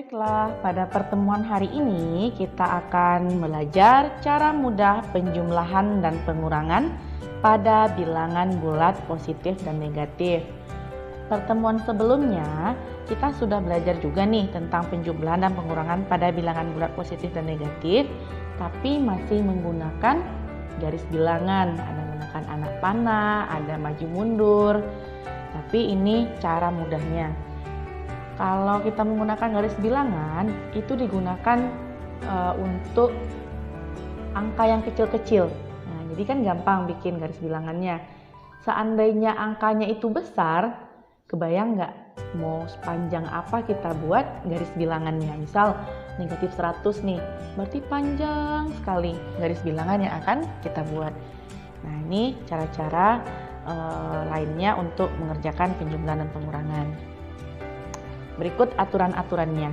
Baiklah, pada pertemuan hari ini kita akan belajar cara mudah penjumlahan dan pengurangan pada bilangan bulat positif dan negatif. Pertemuan sebelumnya kita sudah belajar juga nih tentang penjumlahan dan pengurangan pada bilangan bulat positif dan negatif, tapi masih menggunakan garis bilangan, ada menggunakan anak panah, ada maju mundur. Tapi ini cara mudahnya. Kalau kita menggunakan garis bilangan, itu digunakan untuk angka yang kecil-kecil. Nah, jadi kan gampang bikin garis bilangannya. Seandainya angkanya itu besar, kebayang nggak mau sepanjang apa kita buat garis bilangannya? Misal negatif 100 nih, berarti panjang sekali garis bilangan yang akan kita buat. Nah, ini cara-cara lainnya untuk mengerjakan penjumlahan dan pengurangan. Berikut aturan-aturannya.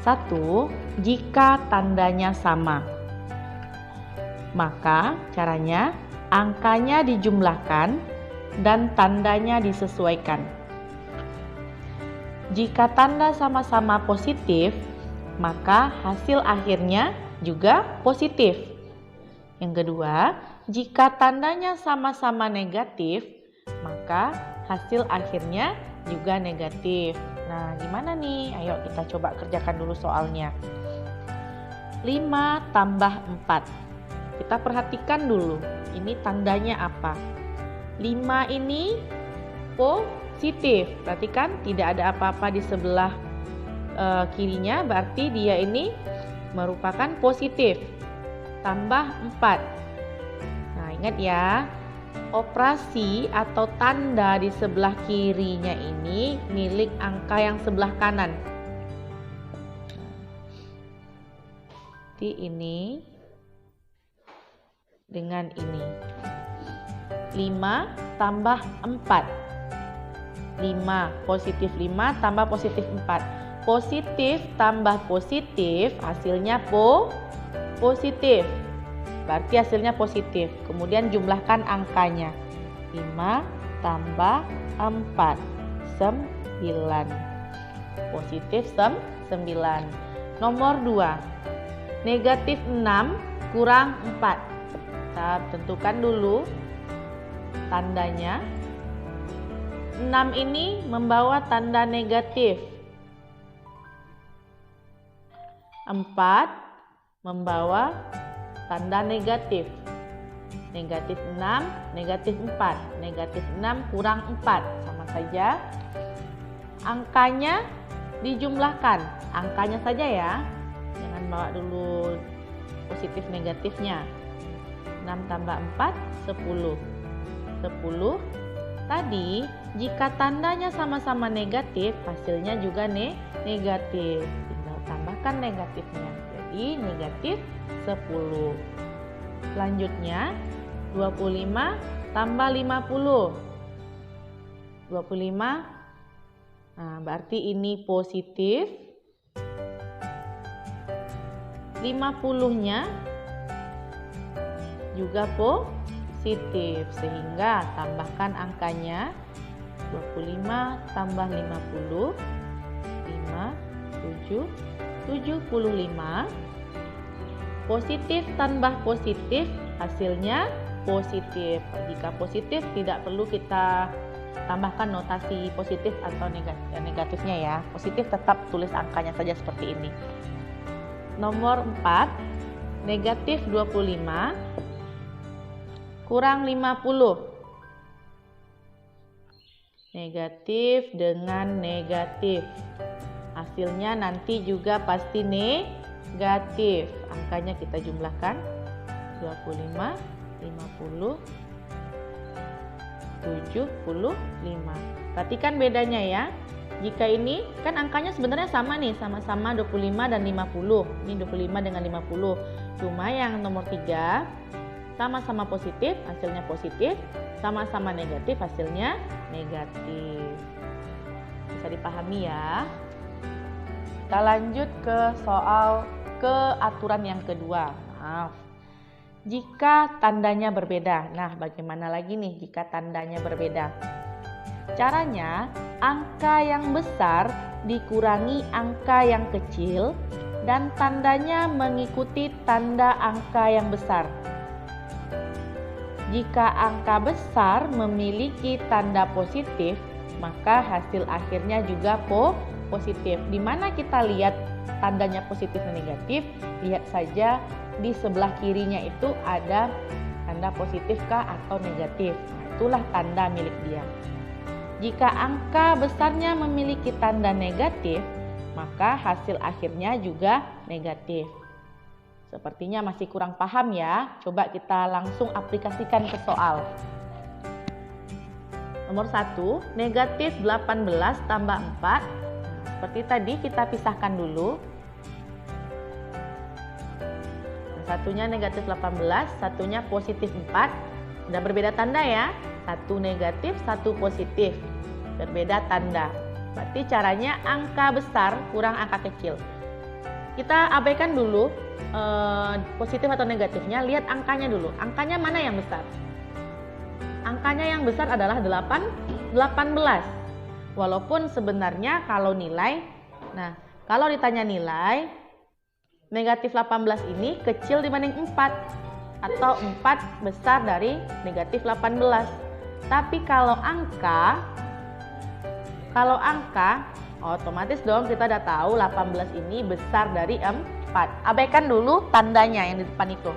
1. Jika tandanya sama, maka caranya angkanya dijumlahkan dan tandanya disesuaikan. Jika tanda sama-sama positif, maka hasil akhirnya juga positif. Yang kedua, jika tandanya sama-sama negatif, maka hasil akhirnya juga negatif. Nah, gimana nih? Ayo kita coba kerjakan dulu soalnya. 5 tambah 4. Kita perhatikan dulu, ini tandanya apa? 5 ini positif. Berarti kan tidak ada apa-apa di sebelah kirinya, berarti dia ini merupakan positif. Tambah 4. Nah, ingat ya, operasi atau tanda di sebelah kirinya ini milik angka yang sebelah kanan. Jadi ini dengan ini. 5 tambah 4. 5 positif 5 tambah positif 4. Positif tambah positif hasilnya positif. Berarti hasilnya positif. Kemudian jumlahkan angkanya. 5 tambah 4. 9. Positif 9. Nomor 2. Negatif 6 kurang 4. Kita tentukan dulu tandanya. 6 ini membawa tanda negatif. 4 membawa tanda negatif. Negatif 6, negatif 4. Negatif 6 kurang 4. Sama saja. Angkanya dijumlahkan. Angkanya saja ya. Jangan bawa dulu positif negatifnya. 6 tambah 4, 10. 10. Tadi, jika tandanya sama-sama negatif, hasilnya juga negatif. Tinggal tambahkan negatifnya. Jadi negatif 10. Selanjutnya 25 tambah 50. 25. Nah, berarti ini positif. 50-nya juga positif. Sehingga tambahkan angkanya 25 tambah 50. 5, 7, 75. Positif tambah positif hasilnya positif. Jika positif tidak perlu kita tambahkan notasi positif atau negatifnya ya. Positif tetap tulis angkanya saja seperti ini. Nomor 4, negatif 25 kurang 50. Negatif dengan negatif. Hasilnya nanti juga pasti negatif. Angkanya kita jumlahkan. 25, 50, 75. Perhatikan bedanya ya. Jika ini kan angkanya sebenarnya sama nih, sama-sama 25 dan 50. Ini 25 dengan 50. Cuma yang nomor 3 sama-sama positif, hasilnya positif. Sama-sama negatif, hasilnya negatif. Bisa dipahami ya. Kita lanjut ke aturan yang kedua. Jika tandanya berbeda. Nah, bagaimana lagi nih jika tandanya berbeda? Caranya, angka yang besar dikurangi angka yang kecil dan tandanya mengikuti tanda angka yang besar. Jika angka besar memiliki tanda positif, maka hasil akhirnya juga positif. Di mana kita lihat tandanya positif dan negatif, lihat saja di sebelah kirinya itu ada tanda positif kah atau negatif. Nah, itulah tanda milik dia. Jika angka besarnya memiliki tanda negatif, maka hasil akhirnya juga negatif. Sepertinya masih kurang paham ya. Coba kita langsung aplikasikan ke soal. Nomor 1, negatif 18 tambah 4. Seperti tadi kita pisahkan dulu. Satunya negatif 18, satunya positif 4. Udah berbeda tanda ya. Satu negatif, satu positif. Berbeda tanda. Berarti caranya angka besar kurang angka kecil. Kita abaikan dulu positif atau negatifnya, lihat angkanya dulu. Angkanya mana yang besar? Angkanya yang besar adalah 18. Walaupun sebenarnya kalau nilai, nah kalau ditanya nilai, negatif 18 ini kecil dibanding 4. Atau 4 besar dari negatif 18. Tapi kalau angka, otomatis dong kita udah tahu 18 ini besar dari 4. Abaikan dulu tandanya yang di depan itu.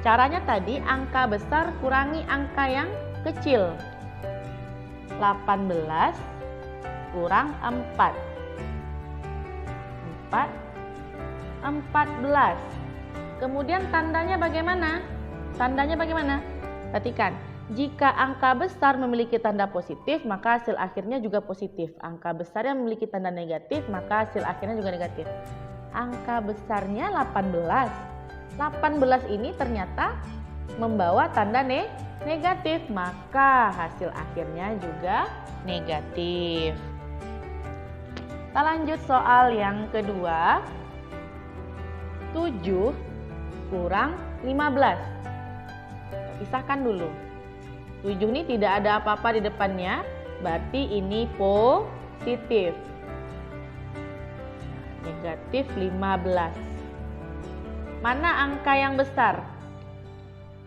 Caranya tadi angka besar kurangi angka yang kecil. 18 kurang 4. 14. Kemudian tandanya bagaimana? Perhatikan. Jika angka besar memiliki tanda positif, maka hasil akhirnya juga positif. Angka besar yang memiliki tanda negatif, maka hasil akhirnya juga negatif. Angka besarnya 18. 18 ini ternyata membawa tanda negatif, maka hasil akhirnya juga negatif. Kita lanjut soal yang kedua. 7 kurang 15. Pisahkan dulu. 7 ini tidak ada apa-apa di depannya, berarti ini positif. Negatif 15. Mana angka yang besar?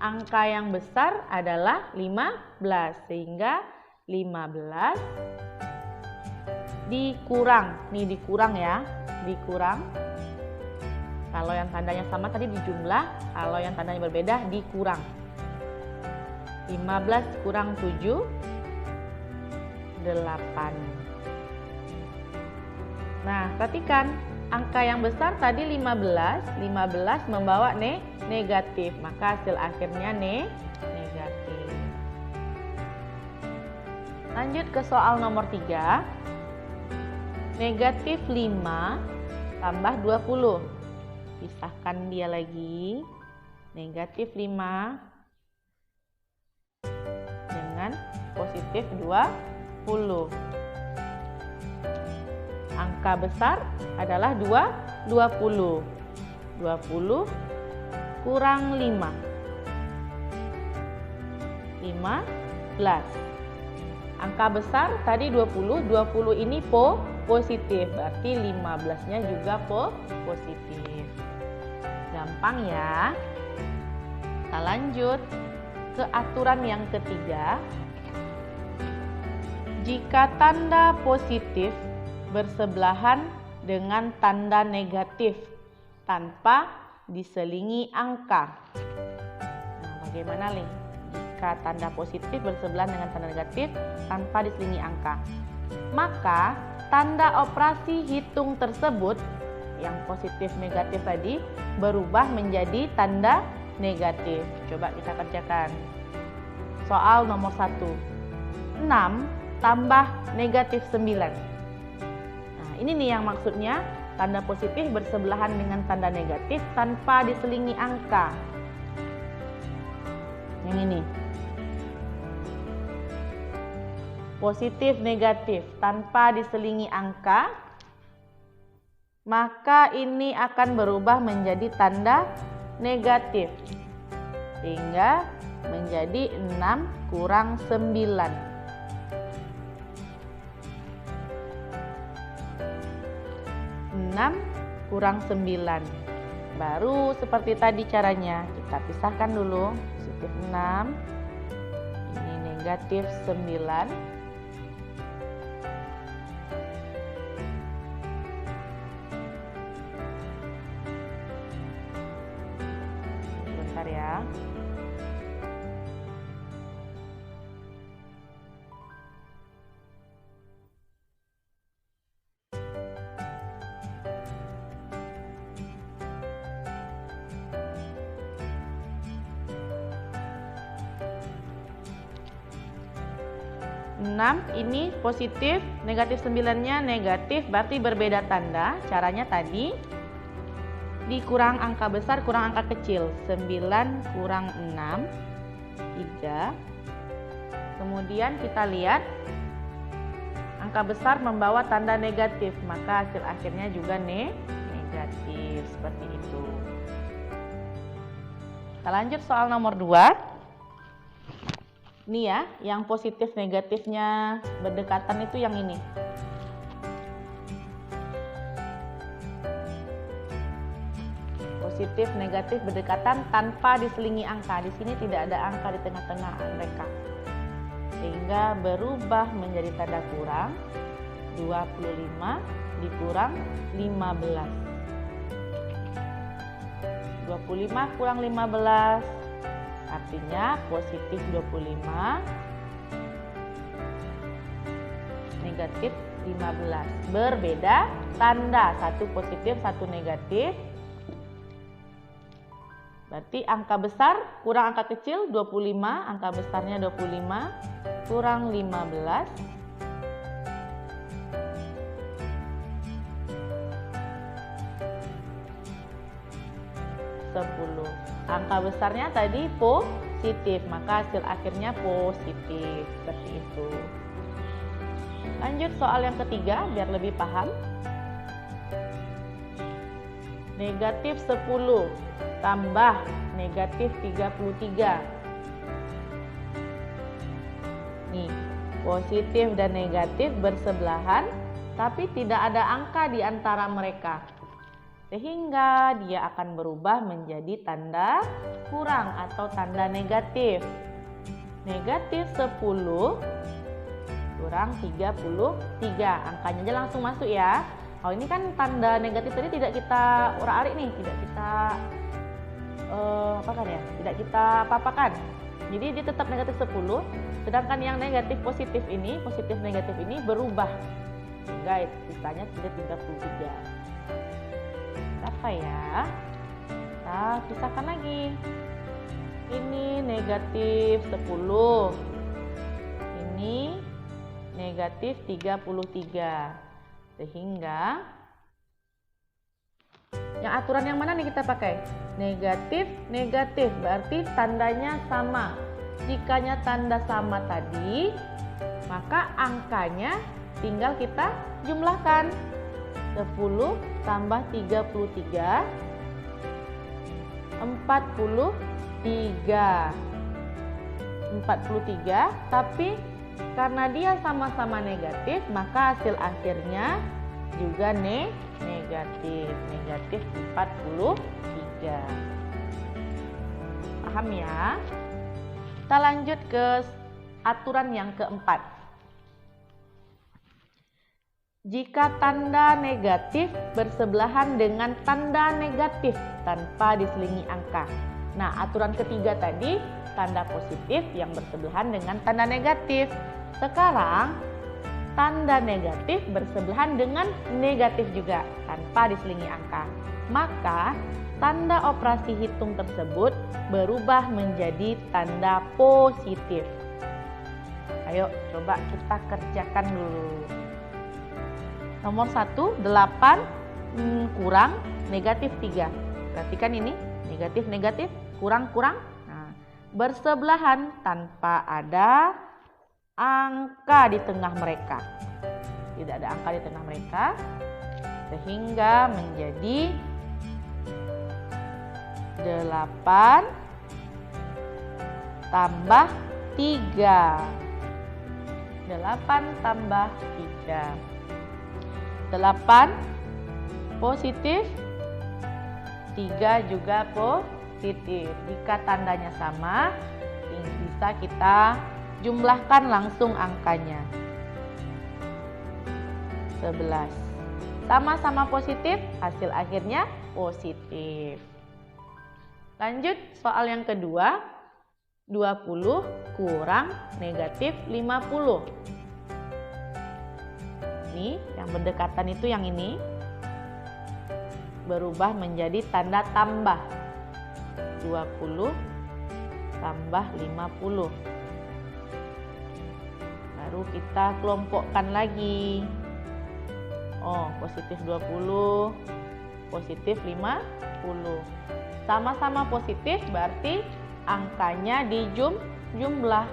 Angka yang besar adalah 15, sehingga 15 dikurang. Nih dikurang ya, dikurang. Kalau yang tandanya sama tadi dijumlah, kalau yang tandanya berbeda dikurang. 15 kurang 7, 8. Nah, perhatikan. Angka yang besar tadi 15. 15 membawa negatif. Maka hasil akhirnya negatif. Lanjut ke soal nomor 3. Negatif 5 tambah 20. Pisahkan dia lagi. Negatif 5 dengan positif 20. Angka besar adalah 20. 20 kurang 5. 15. Angka besar tadi 20. 20 ini positif. Berarti 15-nya juga positif. Gampang ya. Kita lanjut ke aturan yang ketiga. Jika tanda positif bersebelahan dengan tanda negatif tanpa diselingi angka. Nah, bagaimana nih? Jika tanda positif bersebelahan dengan tanda negatif tanpa diselingi angka, maka tanda operasi hitung tersebut yang positif negatif tadi berubah menjadi tanda negatif. Coba kita kerjakan. Soal nomor 1. 6 tambah negatif 9. Ini nih yang maksudnya tanda positif bersebelahan dengan tanda negatif tanpa diselingi angka. Yang ini. Positif negatif tanpa diselingi angka, maka ini akan berubah menjadi tanda negatif. Sehingga menjadi 6 kurang 9. 6 kurang 9. Baru seperti tadi caranya, kita pisahkan dulu. Positif 6, ini negatif 9. Sebentar ya. Ini positif, negatif 9-nya negatif, berarti berbeda tanda. Caranya tadi dikurang angka besar, kurang angka kecil. 9 kurang 6, 3. Kemudian kita lihat angka besar membawa tanda negatif, maka hasil akhirnya juga negatif, seperti itu. Kita lanjut soal nomor 2. Ini ya, yang positif negatifnya berdekatan itu yang ini. Positif negatif berdekatan tanpa diselingi angka. Di sini tidak ada angka di tengah-tengah mereka. Sehingga berubah menjadi tanda kurang. 25 dikurang 15. 25 kurang 15. Artinya positif 25, negatif 15. Berbeda tanda, satu positif, satu negatif. Berarti angka besar kurang angka kecil 25, angka besarnya 25 kurang 15. 10. Angka besarnya tadi positif, maka hasil akhirnya positif, seperti itu. Lanjut soal yang ketiga biar lebih paham. Negatif 10 tambah negatif 33. Nih, positif dan negatif bersebelahan, tapi tidak ada angka di antara mereka. Sehingga dia akan berubah menjadi tanda kurang atau tanda negatif. Negatif 10 kurang 33. Angkanya aja langsung masuk ya. Kalau ini kan tanda negatif tadi tidak kita urak-arik nih, tidak kita tidak kita apa-apakan. Jadi dia tetap negatif 10, sedangkan yang negatif positif negatif ini berubah. Sehingga sisanya sudah 33. Apa ya? Kita pisahkan lagi. Ini negatif 10. Ini negatif 33. Sehingga yang aturan yang mana nih kita pakai? Negatif, negatif. Berarti tandanya sama. Jikanya tanda sama tadi, maka angkanya tinggal kita jumlahkan. 10 tambah 33, 43. 43, tapi karena dia sama-sama negatif, maka hasil akhirnya juga negatif. Negatif 43. Paham ya? Kita lanjut ke aturan yang keempat. Jika tanda negatif bersebelahan dengan tanda negatif tanpa diselingi angka. Nah, aturan ketiga tadi tanda positif yang bersebelahan dengan tanda negatif. Sekarang tanda negatif bersebelahan dengan negatif juga tanpa diselingi angka. Maka tanda operasi hitung tersebut berubah menjadi tanda positif. Ayo coba kita kerjakan dulu. Nomor 1, 8 kurang negatif 3. Perhatikan ini, negatif-negatif, kurang-kurang. Nah, bersebelahan tanpa ada angka di tengah mereka. Tidak ada angka di tengah mereka, sehingga menjadi 8 tambah 3. 8 tambah 3. 8 positif, 3 juga positif. Jika tandanya sama, bisa kita jumlahkan langsung angkanya. 11. Sama-sama positif, hasil akhirnya positif. Lanjut soal yang kedua, 20 kurang negatif 50. Ini yang berdekatan itu yang ini berubah menjadi tanda tambah. 20 tambah 50. Baru kita kelompokkan lagi. Oh, positif 20, positif 50. Sama-sama positif berarti angkanya dijumlah.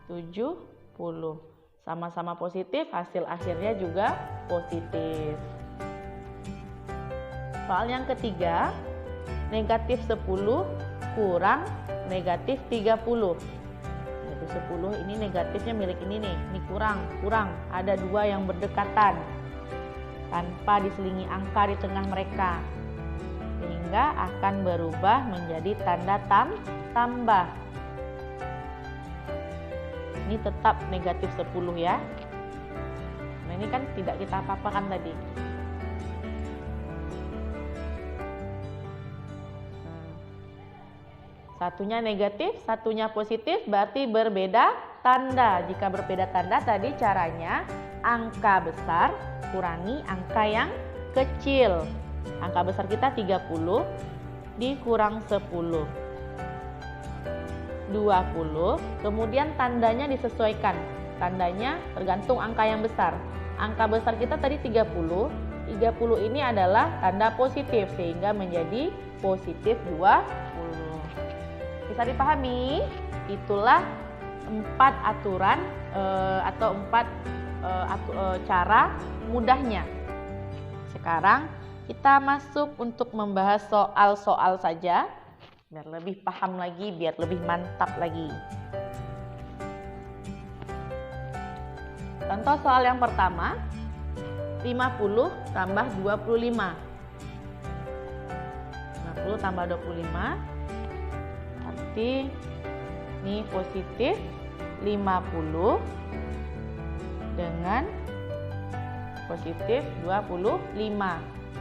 70. Sama-sama positif, hasil akhirnya juga positif. Soal yang ketiga, negatif 10 kurang negatif 30. Negatif 10 ini negatifnya milik ini nih, ini kurang. Ada 2 yang berdekatan tanpa diselingi angka di tengah mereka. Sehingga akan berubah menjadi tanda tambah. Ini tetap negatif 10 ya. Nah ini kan tidak kita apa-apakan tadi. Satunya negatif, satunya positif, berarti berbeda tanda. Jika berbeda tanda tadi caranya angka besar kurangi angka yang kecil. Angka besar kita 30 dikurang 10. 20, kemudian tandanya disesuaikan. Tandanya tergantung angka yang besar. Angka besar kita tadi 30. 30 ini adalah tanda positif sehingga menjadi positif 20. Bisa dipahami? Itulah 4 aturan atau 4 cara mudahnya. Sekarang kita masuk untuk membahas soal-soal saja. Biar lebih paham lagi, biar lebih mantap lagi. Contoh soal yang pertama, 50 tambah 25. 50 tambah 25, berarti ini positif 50 dengan positif 25.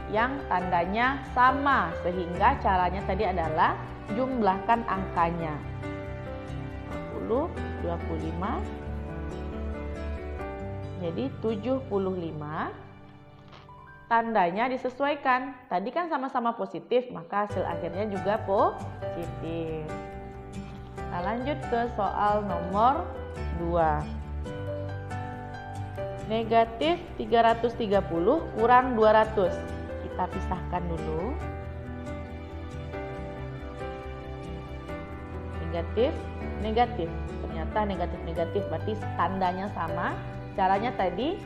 Yang tandanya sama, sehingga caranya tadi adalah jumlahkan angkanya. 50, 25, jadi 75. Tandanya disesuaikan. Tadi kan sama-sama positif, maka hasil akhirnya juga positif. Nah, lanjut ke soal nomor 2. Negatif 330 kurang 200. Kita pisahkan dulu. Negatif, negatif. Ternyata negatif-negatif berarti tandanya sama. Caranya tadi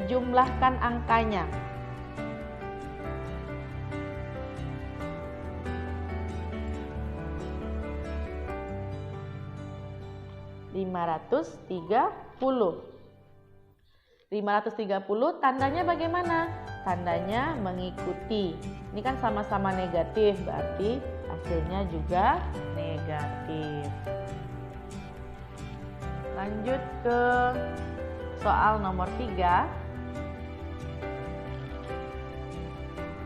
jumlahkan angkanya. (530). 530 tandanya bagaimana? Tandanya mengikuti. Ini kan sama-sama negatif, berarti hasilnya juga negatif. Lanjut ke soal nomor 3.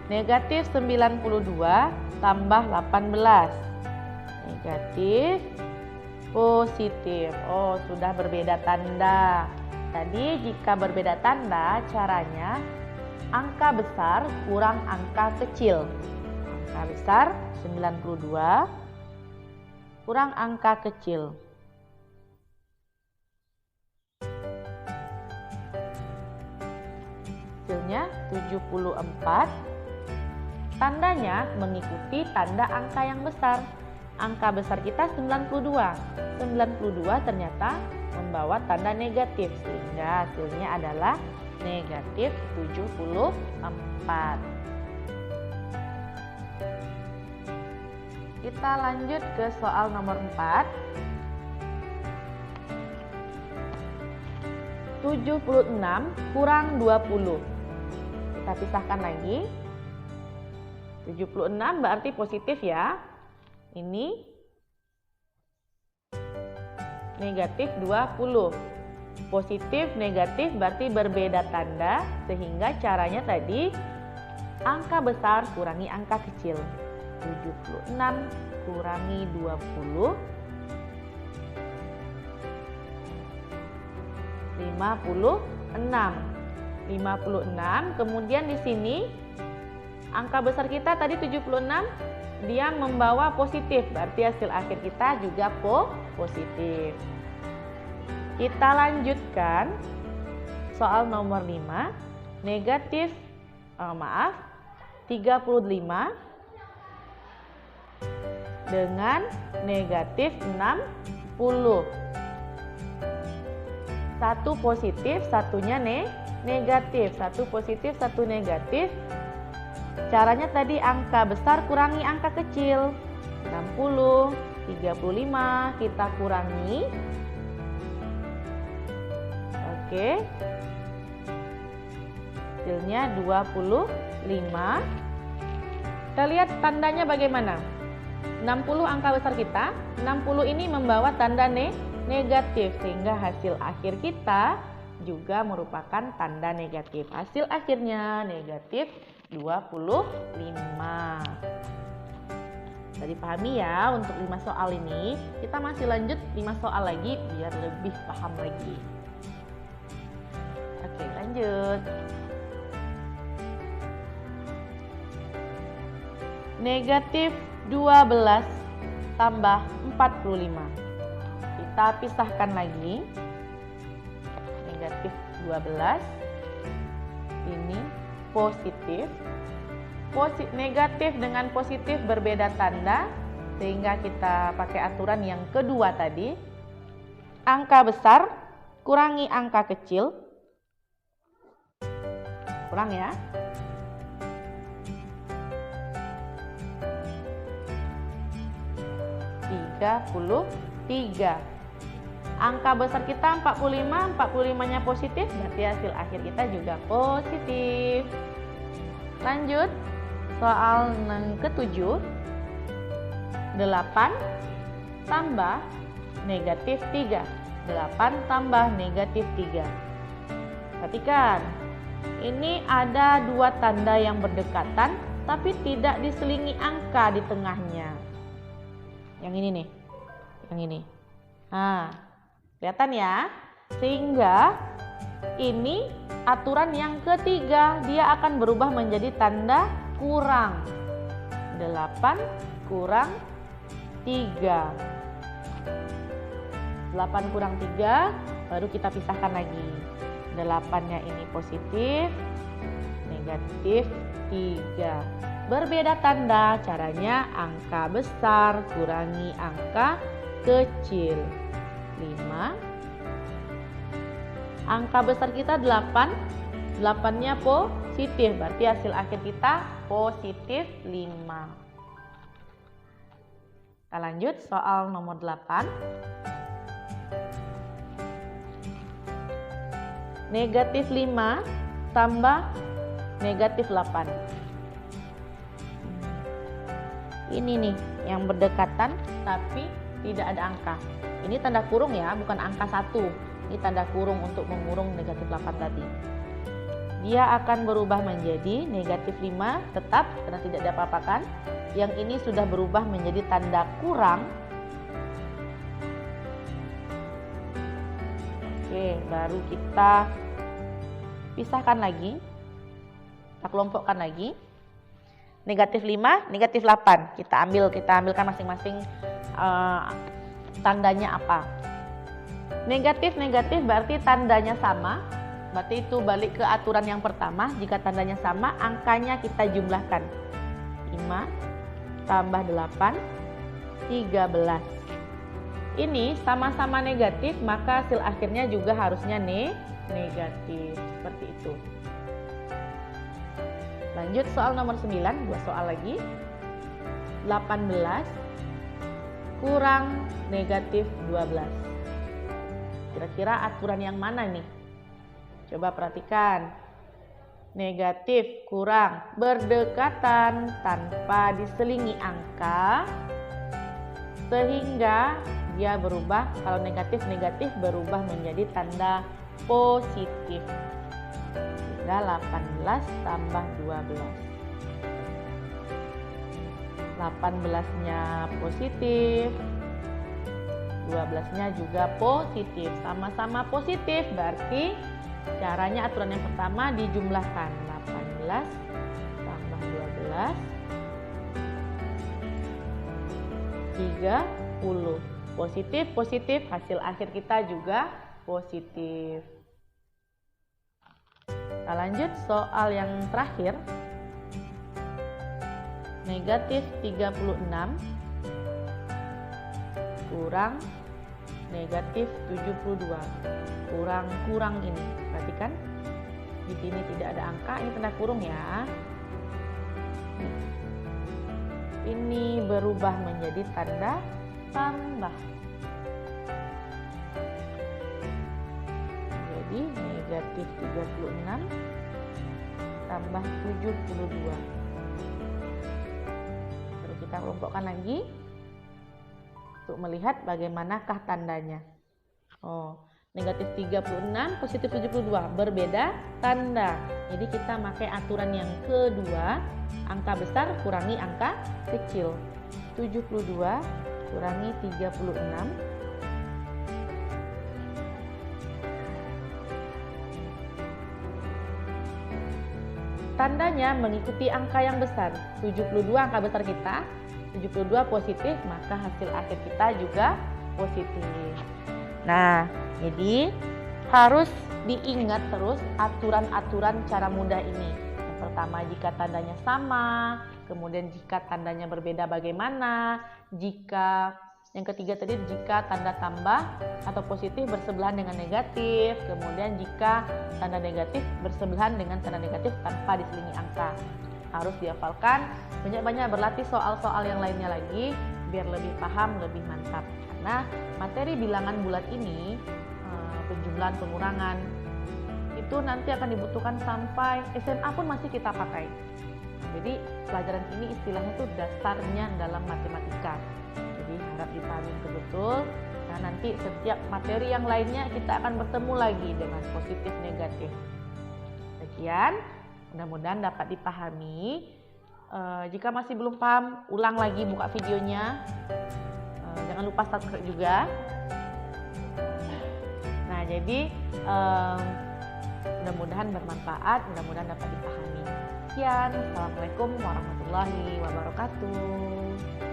Negatif 92 tambah 18. Negatif, positif. Oh, sudah berbeda tanda. Tadi jika berbeda tanda, caranya angka besar kurang angka kecil. Angka besar 92 kurang angka kecil. Hasilnya 74. Tandanya mengikuti tanda angka yang besar. Angka besar kita 92. 92 ternyata membawa tanda negatif sehingga hasilnya adalah negatif 74. Kita lanjut ke soal nomor 4. 76 kurang 20. Kita pisahkan lagi. 76 berarti positif ya. Ini negatif 20. Positif, negatif berarti berbeda tanda, sehingga caranya tadi angka besar kurangi angka kecil. 76 kurangi 20, 56. 56, kemudian di sini angka besar kita tadi 76, dia membawa positif, berarti hasil akhir kita juga positif. Kita lanjutkan soal nomor 5, negatif 35 dengan negatif 60. Satu positif, satunya negatif. Satu positif, satu negatif. Caranya tadi angka besar kurangi angka kecil. 60, 35 kita kurangi. Oke. Hasilnya 25. Kita lihat tandanya bagaimana. 60 angka besar kita, 60 ini membawa tanda negatif, sehingga hasil akhir kita juga merupakan tanda negatif. Hasil akhirnya negatif 25. Bisa dipahami ya untuk 5 soal ini. Kita masih lanjut 5 soal lagi biar lebih paham lagi. Oke, lanjut. Negatif 12 tambah 45. Kita pisahkan lagi. Negatif 12. Ini positif. Negatif dengan positif berbeda tanda, sehingga kita pakai aturan yang kedua tadi. Angka besar kurangi angka kecil. Kurang ya. 33. Angka besar kita 45, 45-nya positif, berarti hasil akhir kita juga positif. Lanjut, soal yang ke-7. 8 tambah negatif 3. 8 tambah negatif 3. Perhatikan, ini ada dua tanda yang berdekatan, tapi tidak diselingi angka di tengahnya. Yang ini nih, yang ini. Nah, kelihatan ya? Sehingga ini aturan yang ketiga, dia akan berubah menjadi tanda kurang. 8 kurang 3. 8 kurang 3, baru kita pisahkan lagi. 8-nya ini positif, negatif 3. Berbeda tanda, caranya angka besar kurangi angka kecil. 5. Angka besar kita 8. 8-nya positif, berarti hasil akhir kita positif 5. Kita lanjut soal nomor 8. Negatif 5 tambah negatif 8. Ini nih yang berdekatan tapi tidak ada angka. Ini tanda kurung ya, bukan angka 1. Ini tanda kurung untuk mengurung negatif 8 tadi. Dia akan berubah menjadi negatif 5 tetap karena tidak diapa-apakan. Yang ini sudah berubah menjadi tanda kurang. Oke, baru kita pisahkan lagi. Kita kelompokkan lagi. Negatif 5, negatif 8. Kita ambilkan masing-masing tandanya apa. Negatif berarti tandanya sama. Berarti itu balik ke aturan yang pertama. Jika tandanya sama, angkanya kita jumlahkan. 5 tambah 8, 13. Ini sama-sama negatif, maka hasil akhirnya juga harusnya negatif. Seperti itu. Lanjut soal nomor 9, 2 soal lagi. 18 kurang negatif 12. Kira-kira aturan yang mana nih? Coba perhatikan. Negatif kurang berdekatan tanpa diselingi angka, sehingga dia berubah, kalau negatif berubah menjadi tanda positif. Sehingga 18 tambah 12. 18-nya positif, 12-nya juga positif, sama-sama positif, berarti caranya aturan yang pertama dijumlahkan 18 tambah 12 30. Positif, hasil akhir kita juga positif. Kita lanjut soal yang terakhir. Negatif 36 kurang negatif 72. Kurang ini. Perhatikan. Di sini tidak ada angka, ini tanda kurung ya. Ini berubah menjadi tanda tambah. Jadi negatif 36 tambah 72. Lalu kita kelompokkan lagi untuk melihat bagaimanakah tandanya. Negatif 36, positif 72, berbeda tanda. Jadi kita pakai aturan yang kedua, angka besar kurangi angka kecil. 72 kurangi 36. Tandanya mengikuti angka yang besar. 72 angka besar kita, 72 positif, maka hasil akhir kita juga positif. Nah, jadi harus diingat terus aturan-aturan cara mudah ini. Yang pertama, jika tandanya sama, kemudian jika tandanya berbeda bagaimana, yang ketiga tadi jika tanda tambah atau positif bersebelahan dengan negatif, kemudian jika tanda negatif bersebelahan dengan tanda negatif tanpa diselingi angka. Harus dihafalkan, banyak-banyak berlatih soal-soal yang lainnya lagi biar lebih paham, lebih mantap. Karena materi bilangan bulat ini, penjumlahan, pengurangan, itu nanti akan dibutuhkan sampai SMA pun masih kita pakai. Jadi pelajaran ini istilahnya itu dasarnya dalam matematika. Jadi harap dipahami betul. Nah, nanti setiap materi yang lainnya kita akan bertemu lagi dengan positif negatif. Sekian, mudah-mudahan dapat dipahami. Jika masih belum paham, ulang lagi, buka videonya. Jangan lupa subscribe juga. Nah, jadi mudah-mudahan bermanfaat, mudah-mudahan dapat dipahami. Sekian, Assalamualaikum warahmatullahi wabarakatuh.